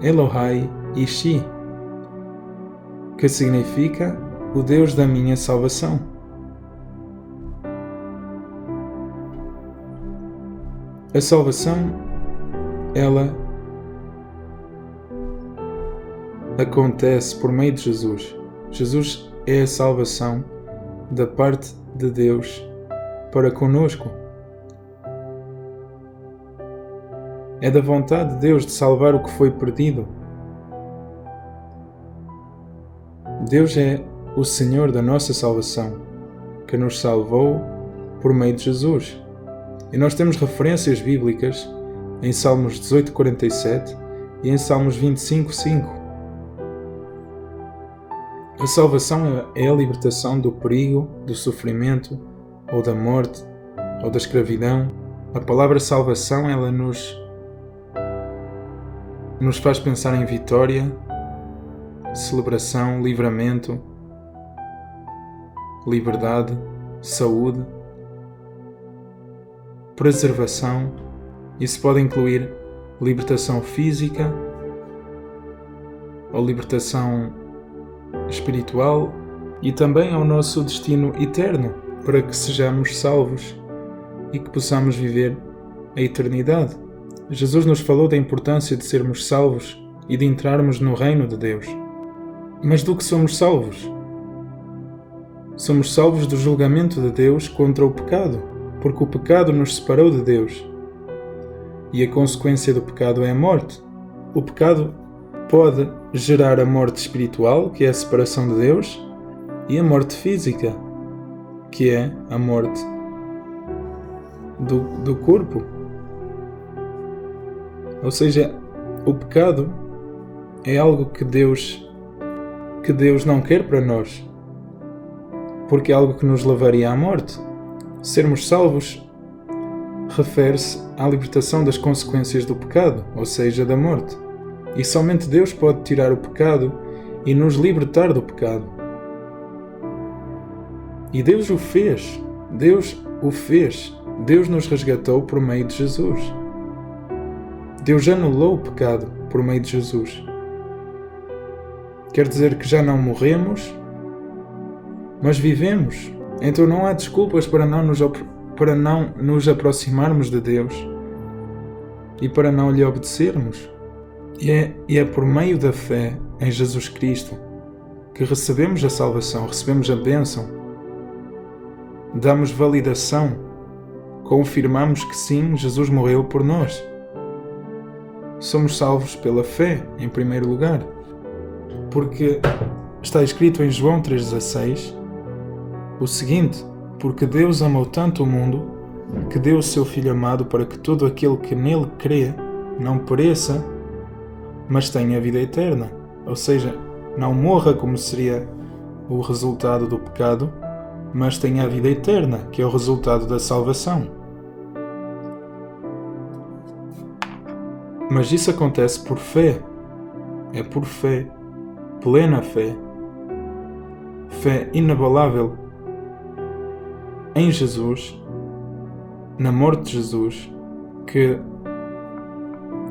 Elohai Ishi, que significa o Deus da minha salvação. A salvação, ela acontece por meio de Jesus. Jesus é a salvação da parte de Deus para conosco. É da vontade de Deus de salvar o que foi perdido. Deus é o Senhor da nossa salvação, que nos salvou por meio de Jesus. E nós temos referências bíblicas em Salmos 18:47 e em Salmos 25:5. A salvação é a libertação do perigo, do sofrimento, ou da morte, ou da escravidão. A palavra salvação, ela nos faz pensar em vitória, celebração, livramento, liberdade, saúde, preservação. Isso pode incluir libertação física ou libertação espiritual e também ao nosso destino eterno, para que sejamos salvos e que possamos viver a eternidade. Jesus nos falou da importância de sermos salvos e de entrarmos no reino de Deus. Mas do que somos salvos? Somos salvos do julgamento de Deus contra o pecado, porque o pecado nos separou de Deus. E a consequência do pecado é a morte. O pecado pode gerar a morte espiritual, que é a separação de Deus, e a morte física, que é a morte do corpo. Ou seja, o pecado é algo que Deus não quer para nós, porque é algo que nos levaria à morte. Sermos salvos refere-se à libertação das consequências do pecado, ou seja, da morte. E somente Deus pode tirar o pecado e nos libertar do pecado. E Deus o fez. Deus o fez. Deus nos resgatou por meio de Jesus. Deus anulou o pecado por meio de Jesus. Quer dizer que já não morremos, mas vivemos. Então não há desculpas para não nos aproximarmos de Deus e para não lhe obedecermos. E é por meio da fé em Jesus Cristo que recebemos a salvação, recebemos a bênção, damos validação, confirmamos que sim, Jesus morreu por nós. Somos salvos pela fé, em primeiro lugar, porque está escrito em João 3,16 o seguinte: porque Deus amou tanto o mundo que deu o seu Filho amado para que todo aquele que nele crê não pereça, mas tenha a vida eterna. Ou seja, não morra como seria o resultado do pecado, mas tenha a vida eterna, que é o resultado da salvação. Mas isso acontece por fé. É por fé, plena fé, fé inabalável em Jesus, na morte de Jesus, que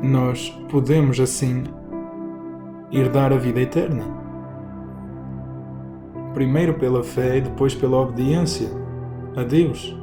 nós podemos assim herdar a vida eterna. Primeiro pela fé e depois pela obediência a Deus.